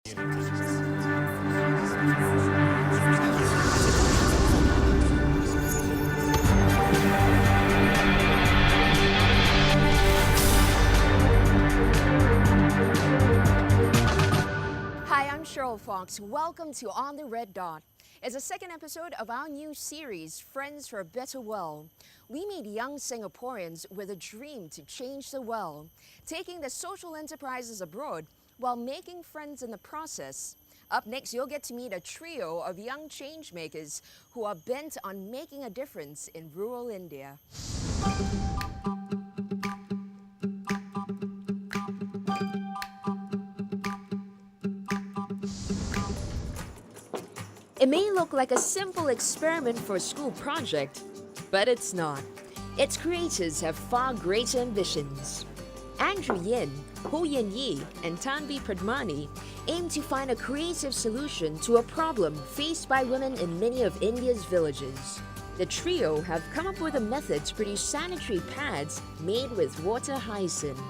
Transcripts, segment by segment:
Hi, I'm Cheryl Fox. Welcome to On the Red Dot. It's the second episode of our new series, Friends for a Better World. We meet young Singaporeans with a dream to change the world, taking their social enterprises abroad while making friends in the process. Up next, you'll get to meet a trio of young changemakers who are bent on making a difference in rural India. It may look like a simple experiment for a school project, but it's not. Its creators have far greater ambitions. Andrew Yin, Ho Yin Yi, and Tanvi Pradmani aim to find a creative solution to a problem faced by women in many of India's villages. The trio have come up with a method to produce sanitary pads made with water hyacinth.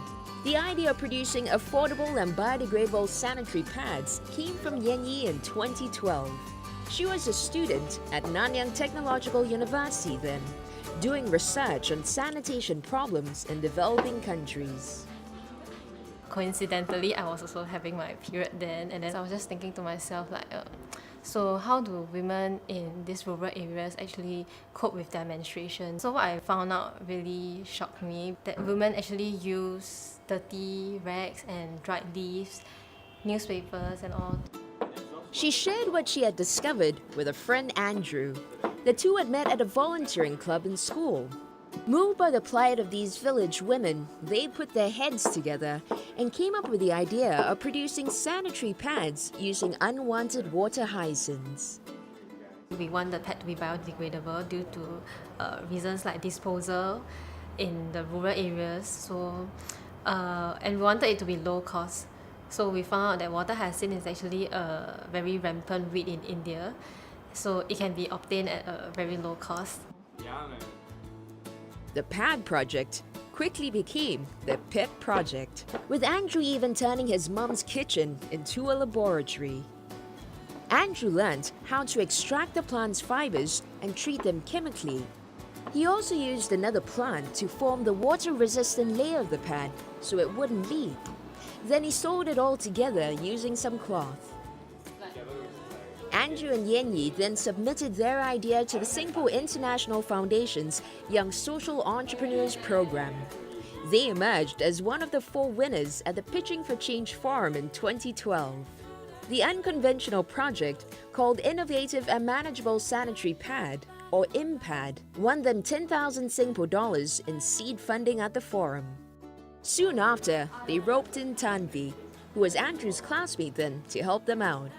The idea of producing affordable and biodegradable sanitary pads came from Yen Yi in 2012. She was a student at Nanyang Technological University then, doing research on sanitation problems in developing countries. Coincidentally, I was also having my period then, and then I was just thinking to myself so how do women in these rural areas actually cope with their menstruation? So what I found out really shocked me, that women actually use dirty rags and dried leaves, newspapers and all. She shared what she had discovered with a friend Andrew. The two had met at a volunteering club in school. Moved by the plight of these village women, they put their heads together and came up with the idea of producing sanitary pads using unwanted water hyacinths. We want the pad to be biodegradable due to reasons like disposal in the rural areas. And we wanted it to be low cost. So we found out that water hyacinth is actually a very rampant weed in India. So it can be obtained at a very low cost. The PAD project quickly became the PET project, with Andrew even turning his mum's kitchen into a laboratory. Andrew learned how to extract the plant's fibers and treat them chemically. He also used another plant to form the water-resistant layer of the pad so it wouldn't leak. Then he sewed it all together using some cloth. Andrew and Yen Yi then submitted their idea to the Singapore International Foundation's Young Social Entrepreneurs Program. They emerged as one of the 4 winners at the Pitching for Change Forum in 2012. The unconventional project, called Innovative and Manageable Sanitary Pad, or IMPAD, won them 10,000 Singapore dollars in seed funding at the forum. Soon after, they roped in Tanvi, who was Andrew's classmate then, to help them out.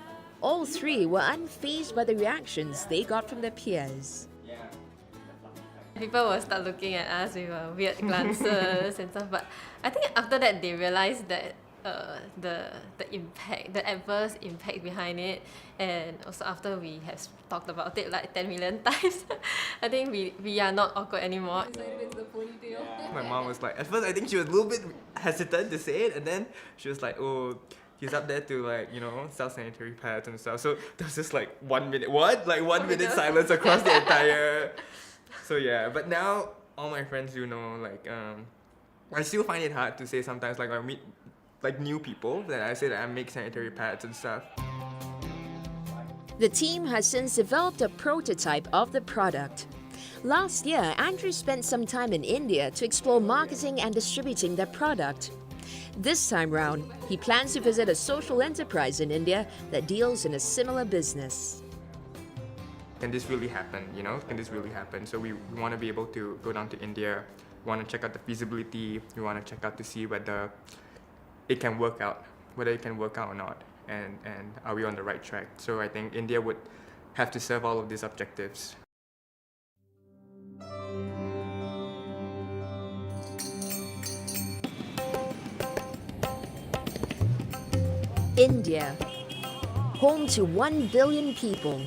All 3 were unfazed by the reactions they got from their peers. People will start looking at us with weird glances and stuff, but I think after that they realized that the impact, the adverse impact behind it, and also after we have talked about it like 10 million times, I think we are not awkward anymore. My mom was like, at first I think she was a little bit hesitant to say it, and then she was like, oh, he's up there to sell sanitary pads and stuff. So there was just 1 minute, what? 1 minute silence across the entire... So yeah, but now all my friends do know, I still find it hard to say sometimes, I meet new people, that I say that I make sanitary pads and stuff. The team has since developed a prototype of the product. Last year, Andrew spent some time in India to explore marketing and distributing their product. This time round, he plans to visit a social enterprise in India that deals in a similar business. Can this really happen, Can this really happen? So we want to be able to go down to India, we want to check out the feasibility, we want to check out to see whether it can work out, or not, and are we on the right track. So I think India would have to serve all of these objectives. India, home to 1 billion people,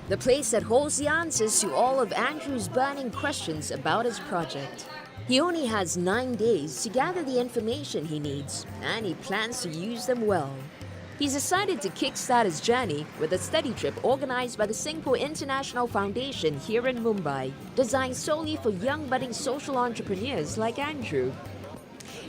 the place that holds the answers to all of Andrew's burning questions about his project. He only has 9 days to gather the information he needs, and he plans to use them well. He's decided to kickstart his journey with a study trip organized by the Singapore International Foundation here in Mumbai, designed solely for young budding social entrepreneurs like Andrew.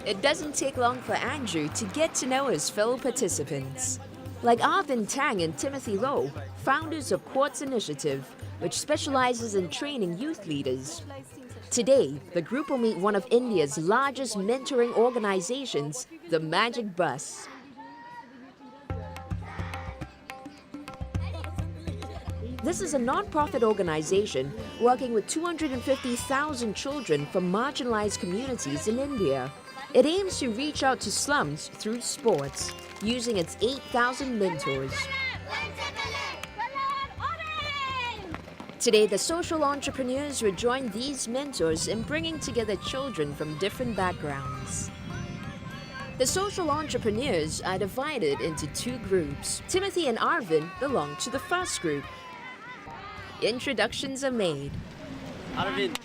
It doesn't take long for Andrew to get to know his fellow participants. Like Arvind Tang and Timothy Low, founders of Quartz Initiative, which specializes in training youth leaders. Today, the group will meet one of India's largest mentoring organizations, the Magic Bus. This is a non-profit organization working with 250,000 children from marginalized communities in India. It aims to reach out to slums through sports, using its 8,000 mentors. Today, the social entrepreneurs will join these mentors in bringing together children from different backgrounds. The social entrepreneurs are divided into two groups. Timothy and Arvind belong to the first group. Introductions are made. Arvind.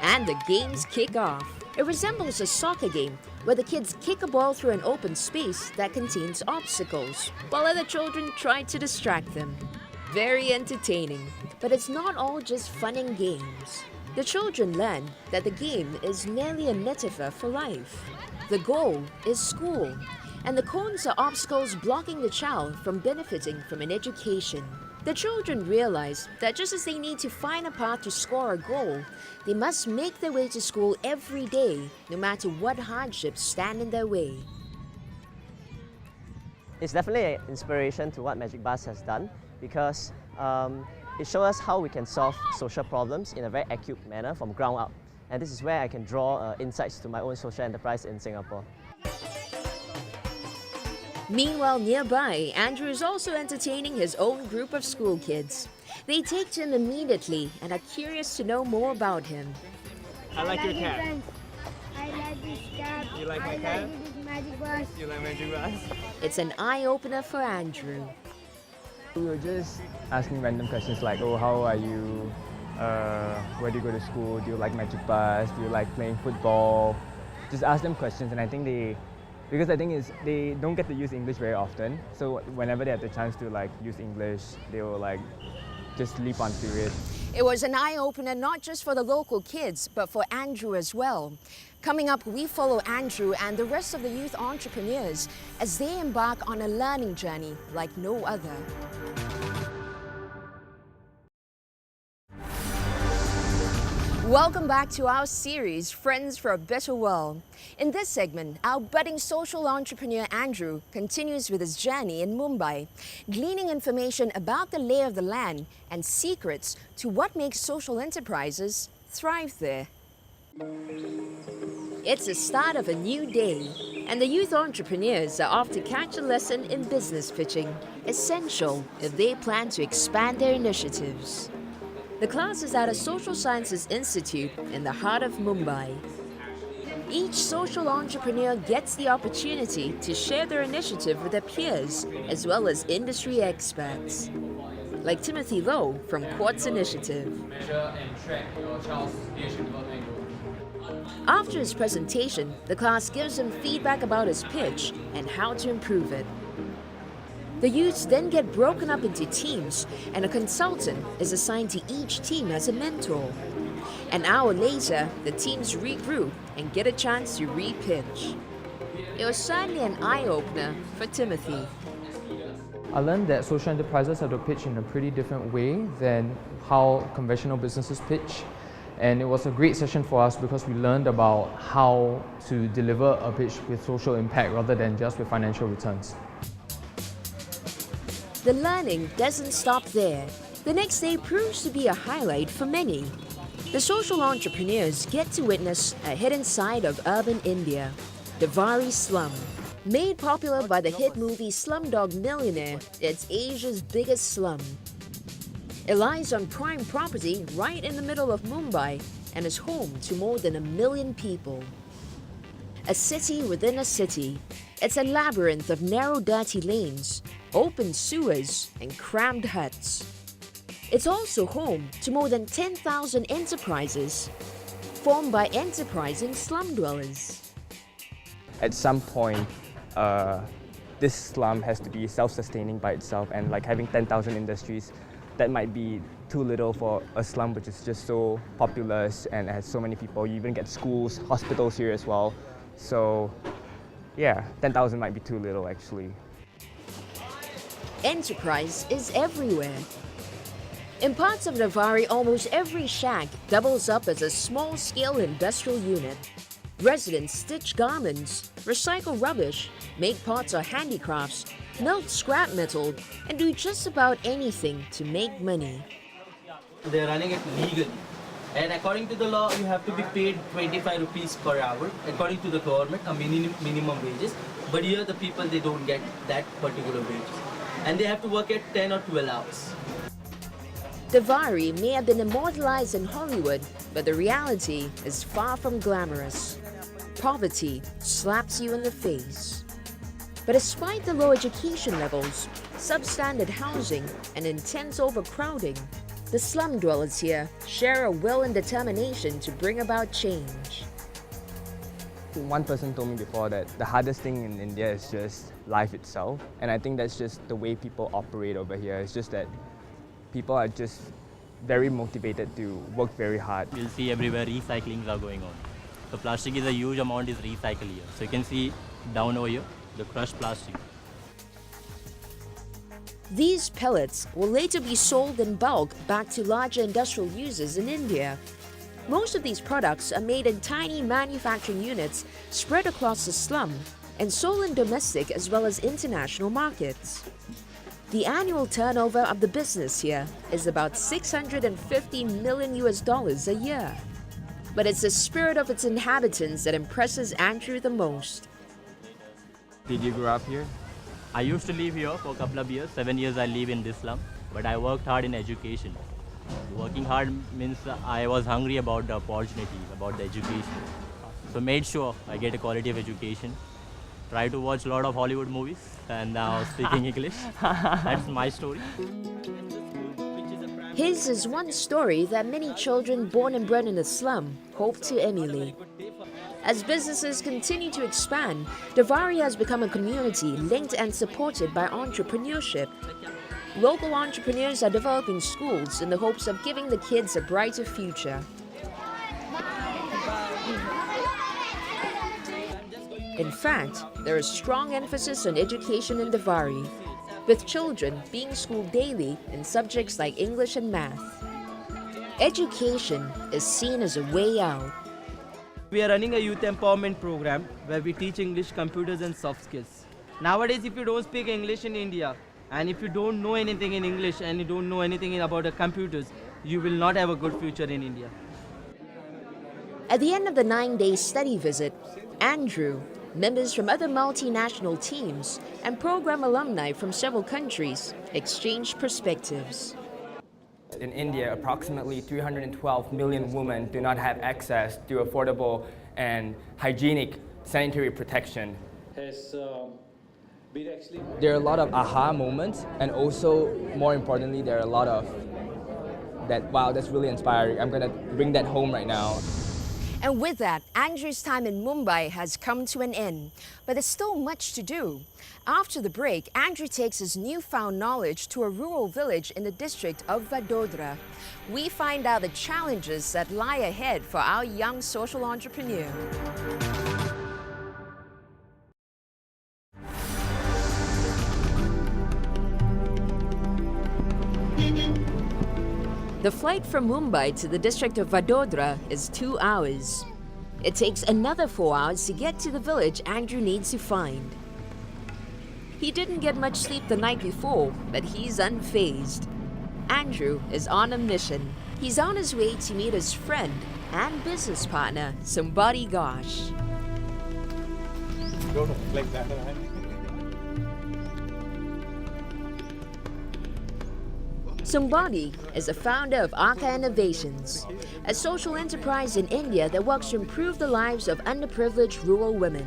And the games kick off. It resembles a soccer game where the kids kick a ball through an open space that contains obstacles, while other children try to distract them. Very entertaining, but it's not all just fun and games. The children learn that the game is merely a metaphor for life. The goal is school, and the cones are obstacles blocking the child from benefiting from an education. The children realize that just as they need to find a path to score a goal, they must make their way to school every day, no matter what hardships stand in their way. It's definitely an inspiration to what Magic Bus has done because it shows us how we can solve social problems in a very acute manner from ground up. And this is where I can draw insights to my own social enterprise in Singapore. Meanwhile, nearby, Andrew is also entertaining his own group of school kids. They take to him immediately and are curious to know more about him. I like your cat. I like this cat. You like my I cat? like this magic bus. You like Magic Bus? It's an eye-opener for Andrew. We were just asking random questions like, oh, how are you? Where do you go to school? Do you like Magic Bus? Do you like playing football? Just ask them questions, and I think because I think they don't get to use English very often. So whenever they have the chance to use English, they will just leap onto it. It was an eye-opener not just for the local kids, but for Andrew as well. Coming up, we follow Andrew and the rest of the youth entrepreneurs as they embark on a learning journey like no other. Welcome back to our series, Friends for a Better World. In this segment, our budding social entrepreneur Andrew continues with his journey in Mumbai, gleaning information about the lay of the land and secrets to what makes social enterprises thrive there. It's the start of a new day, and the youth entrepreneurs are off to catch a lesson in business pitching, essential if they plan to expand their initiatives. The class is at a Social Sciences Institute in the heart of Mumbai. Each social entrepreneur gets the opportunity to share their initiative with their peers as well as industry experts, like Timothy Low from Quartz Initiative. Measure and track your child's leadership development. After his presentation, the class gives him feedback about his pitch and how to improve it. The youths then get broken up into teams, and a consultant is assigned to each team as a mentor. An hour later, the teams regroup and get a chance to re-pitch. It was certainly an eye-opener for Timothy. I learned that social enterprises have to pitch in a pretty different way than how conventional businesses pitch. And it was a great session for us because we learned about how to deliver a pitch with social impact rather than just with financial returns. The learning doesn't stop there. The next day proves to be a highlight for many. The social entrepreneurs get to witness a hidden side of urban India, the Vari slum. Made popular by the hit movie Slumdog Millionaire, it's Asia's biggest slum. It lies on prime property right in the middle of Mumbai and is home to more than 1 million people. A city within a city. It's a labyrinth of narrow, dirty lanes, open sewers, and crammed huts. It's also home to more than 10,000 enterprises. formed by enterprising slum dwellers. At some point, this slum has to be self-sustaining by itself, and like having 10,000 industries, that might be too little for a slum which is just so populous and has so many people. You even get schools, hospitals here as well. So yeah, 10,000 might be too little actually. Enterprise is everywhere. In parts of Navarre, almost every shack doubles up as a small-scale industrial unit. Residents stitch garments, recycle rubbish, make pots or handicrafts, melt scrap metal, and do just about anything to make money. They're running it legally. And according to the law, you have to be paid 25 rupees per hour, according to the government, a minimum wages. But here the people, they don't get that particular wages. And they have to work at 10 or 12 hours. Navarre may have been immortalized in Hollywood, but the reality is far from glamorous. Poverty slaps you in the face. But despite the low education levels, substandard housing, and intense overcrowding, the slum dwellers here share a will and determination to bring about change. One person told me before that the hardest thing in India is just life itself, and I think that's just the way people operate over here. It's just that people are just very motivated to work very hard. You'll see everywhere recyclings are going on. So plastic is a huge amount is recycled here. So you can see down over here, the crushed plastic. These pellets will later be sold in bulk back to larger industrial users in India. Most of these products are made in tiny manufacturing units spread across the slum and sold in domestic as well as international markets. The annual turnover of the business here is about $650 million a year. But it's the spirit of its inhabitants that impresses Andrew the most. Did you grow up here? I used to live here for a couple of years. 7 years I live in this slum, but I worked hard in education. Working hard means I was hungry about the opportunities, about the education. So made sure I get a quality of education. Try to watch a lot of Hollywood movies and now speaking English. That's my story. His is one story that many children born and bred in the slum hope to emulate. As businesses continue to expand, Navarre has become a community linked and supported by entrepreneurship. Local entrepreneurs are developing schools in the hopes of giving the kids a brighter future. In fact, there is strong emphasis on education in Navarre, with children being schooled daily in subjects like English and math. Education is seen as a way out. We are running a youth empowerment program where we teach English, computers and soft skills. Nowadays, if you don't speak English in India, and if you don't know anything in English and you don't know anything about the computers, you will not have a good future in India. At the end of the 9-day study visit, Andrew, members from other multinational teams, and program alumni from several countries exchanged perspectives. In India, approximately 312 million women do not have access to affordable and hygienic sanitary protection. There are a lot of aha moments, and also, more importantly, there are a lot of that, wow, that's really inspiring. I'm going to bring that home right now. And with that, Andrew's time in Mumbai has come to an end, but there's still much to do. After the break, Andrew takes his newfound knowledge to a rural village in the district of Vadodara. We find out the challenges that lie ahead for our young social entrepreneur. The flight from Mumbai to the district of Vadodara is 2 hours. It takes another 4 hours to get to the village Andrew needs to find. He didn't get much sleep the night before, but he's unfazed. Andrew is on a mission. He's on his way to meet his friend and business partner, Sumbadi Ghosh. Don't like that. Sumbadi is the founder of Arca Innovations, a social enterprise in India that works to improve the lives of underprivileged rural women.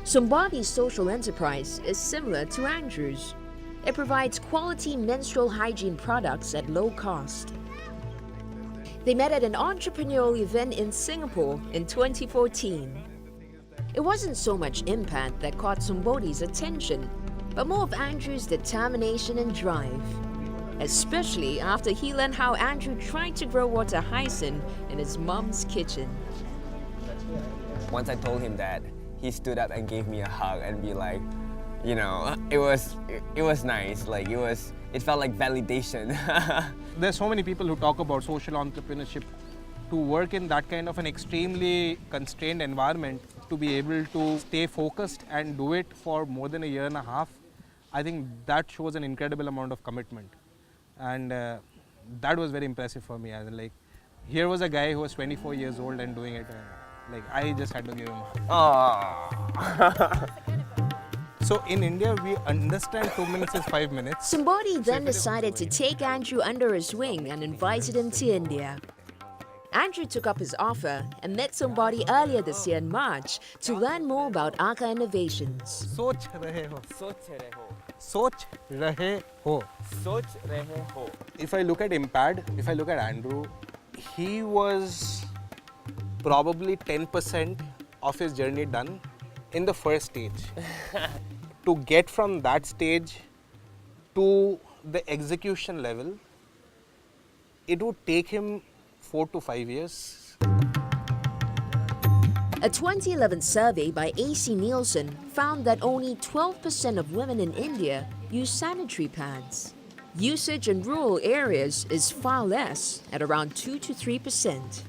Sumbadi's social enterprise is similar to Andrew's. It provides quality menstrual hygiene products at low cost. They met at an entrepreneurial event in Singapore in 2014. It wasn't so much impact that caught Sumbodi's attention, but more of Andrew's determination and drive. Especially after he learned how Andrew tried to grow water hyacinth in his mom's kitchen. Once I told him that, he stood up and gave me a hug and be like, you know, it was nice. Like it felt like validation. There's so many people who talk about social entrepreneurship. To work in that kind of an extremely constrained environment, to be able to stay focused and do it for more than a year and a half, I think that shows an incredible amount of commitment. And that was very impressive for me. Like, here was a guy who was 24 years old and doing it. Like, I just had to give him a hug. So in India, we understand 2 minutes is 5 minutes. Sumbodi then decided to take Andrew under his wing and invited him to India. Andrew took up his offer and met Sumbodi earlier this year in March to learn more about Arka Innovations. Soch rahe ho. Soch rahe ho. Soch rahe ho. Soch rahe ho. If I look at Impad, if I look at Andrew, he was probably 10% of his journey done in the first stage. To get from that stage to the execution level, it would take him 4 to 5 years. A 2011 survey by AC Nielsen found that only 12% of women in India use sanitary pads. Usage in rural areas is far less, at around 2 to 3%.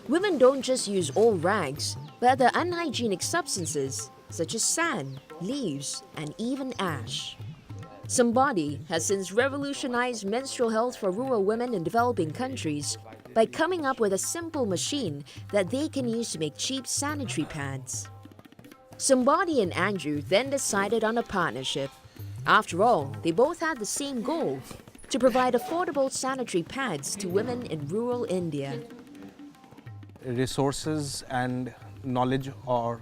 Women don't just use old rags, but other unhygienic substances such as sand, leaves, and even ash. Sumbodi has since revolutionized menstrual health for rural women in developing countries by coming up with a simple machine that they can use to make cheap sanitary pads. Sumbodi and Andrew then decided on a partnership. After all, they both had the same goal, to provide affordable sanitary pads to women in rural India. Resources and knowledge, or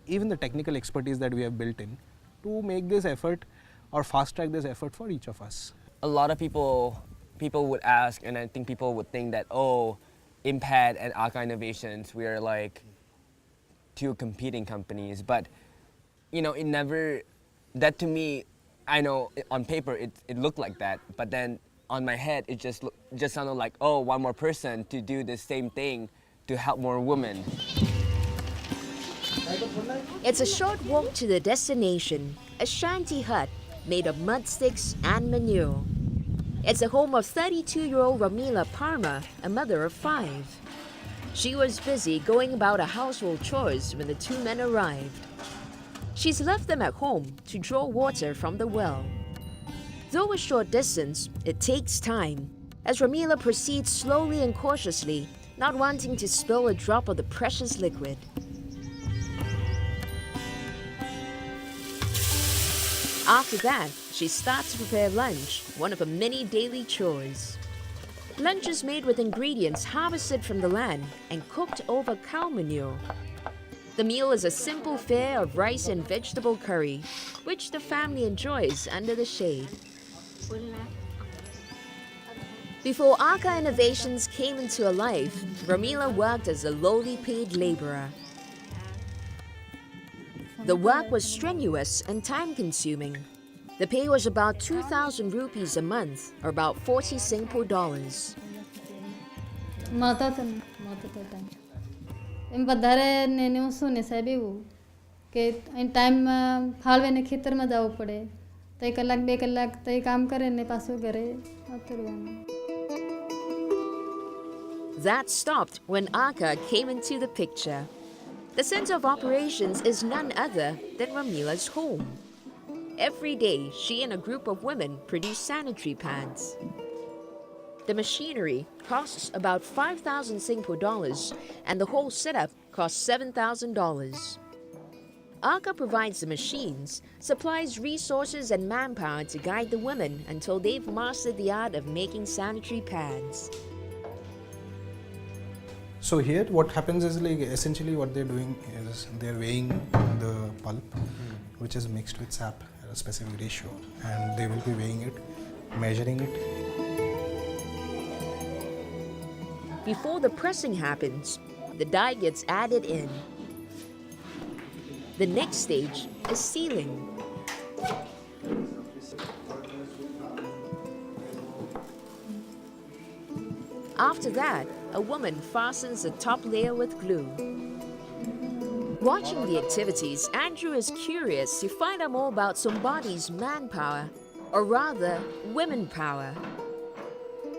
even the technical expertise that we have built in to make this effort or fast track this effort for each of us. A lot of people would ask, and I think people would think that, oh, Impad and Arka Innovations, we are like two competing companies. But, you know, it never, that to me, I know on paper it looked like that, but then on my head it just sounded like, oh, one more person to do the same thing to help more women. It's a short walk to the destination, a shanty hut made of mud sticks and manure. It's the home of 32-year-old Ramila Parma, a mother of 5. She was busy going about her household chores when the two men arrived. She's left them at home to draw water from the well. Though a short distance, it takes time, as Ramila proceeds slowly and cautiously, not wanting to spill a drop of the precious liquid. After that, she starts to prepare lunch, one of her many daily chores. Lunch is made with ingredients harvested from the land and cooked over cow manure. The meal is a simple fare of rice and vegetable curry, which the family enjoys under the shade. Before Arka Innovations came into her life, Ramila worked as a lowly paid laborer. The work was strenuous and time-consuming. The pay was about 2,000 rupees a month, or about 40 Singapore dollars. એમ વધારે ને શું ને સાહેબ એવું કે ટાઈમમાં ફાળવે ખેતરમાં જવું પડે તો 1 કલાક 2 કલાક તો કામ કરે ને પાછું ઘરે આવતું. That stopped when Arka came into the picture. The center of operations is none other than Ramila's home. Every day, she and a group of women produce sanitary pads. The machinery costs about 5,000 Singapore dollars, and the whole setup costs $7,000. Arka provides the machines, supplies resources and manpower to guide the women until they've mastered the art of making sanitary pads. So here what happens is, like, essentially what they're doing is they're weighing the pulp, which is mixed with sap at a specific ratio, and they will be weighing it, measuring it. Before the pressing happens, the dye gets added in. The next stage is sealing. After that, a woman fastens the top layer with glue. Watching the activities, Andrew is curious to find out more about somebody's manpower, or rather, women power.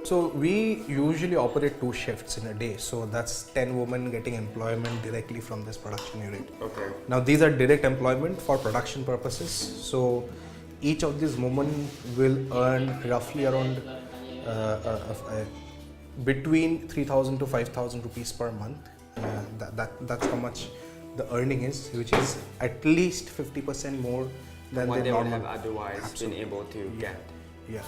So we usually operate 2 shifts in a day. So that's 10 women getting employment directly from this production unit. Okay. Now these are direct employment for production purposes. So each of these women will earn roughly around between 3,000 to 5,000 rupees per month. That's how much the earning is, which is at least 50% more than what the they would normal. have otherwise been able to get. Yeah.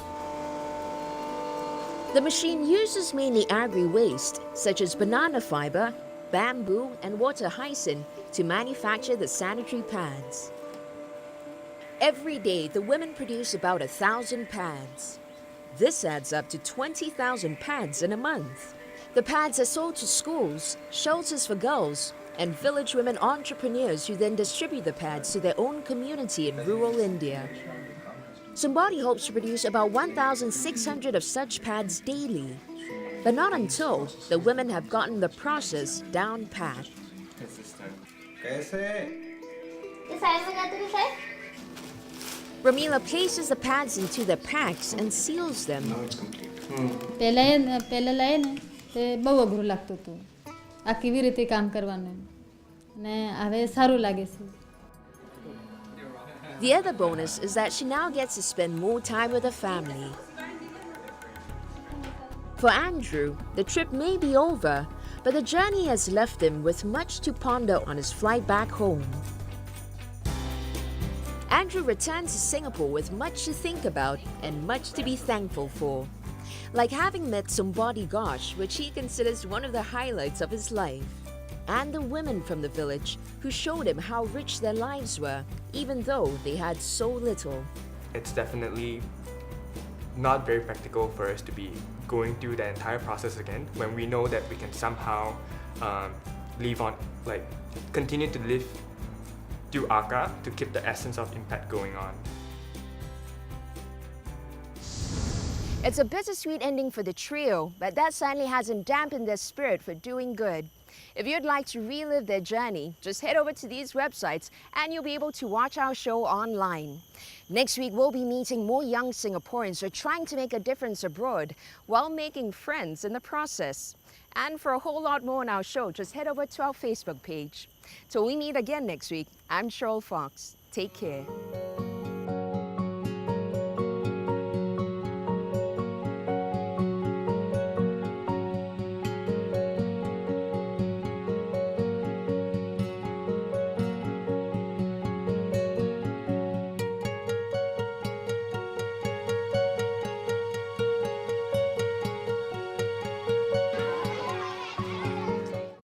The machine uses mainly agri-waste, such as banana fiber, bamboo, and water hyacinth to manufacture the sanitary pads. Every day, the women produce about 1,000 pads. This adds up to 20,000 pads in a month. The pads are sold to schools, shelters for girls, and village women entrepreneurs who then distribute the pads to their own community in rural India. Somebody hopes to produce about 1,600 of such pads daily, but not until the women have gotten the process down pat. Ramila places the pads into the packs and seals them. પહેલાં લાવે ને તે બહુ અઘરું લાગતું હતું આ કેવી રીતે કામ કરવાનું ને હવે સારું લાગે છે. The other bonus is that she now gets to spend more time with her family. For Andrew, the trip may be over, but the journey has left him with much to ponder on his flight back home. Andrew returns to Singapore with much to think about and much to be thankful for, like having met Somebody Gosh, which he considers one of the highlights of his life, and the women from the village who showed him how rich their lives were, even though they had so little. It's definitely not very practical for us to be going through the entire process again when we know that we can somehow continue to live through ACA to keep the essence of impact going on. It's a bittersweet ending for the trio, but that sadly hasn't dampened their spirit for doing good. If you'd like to relive their journey, just head over to these websites and you'll be able to watch our show online. Next week, we'll be meeting more young Singaporeans who are trying to make a difference abroad while making friends in the process. And for a whole lot more on our show, just head over to our Facebook page. Till we meet again next week, I'm Cheryl Fox. Take care.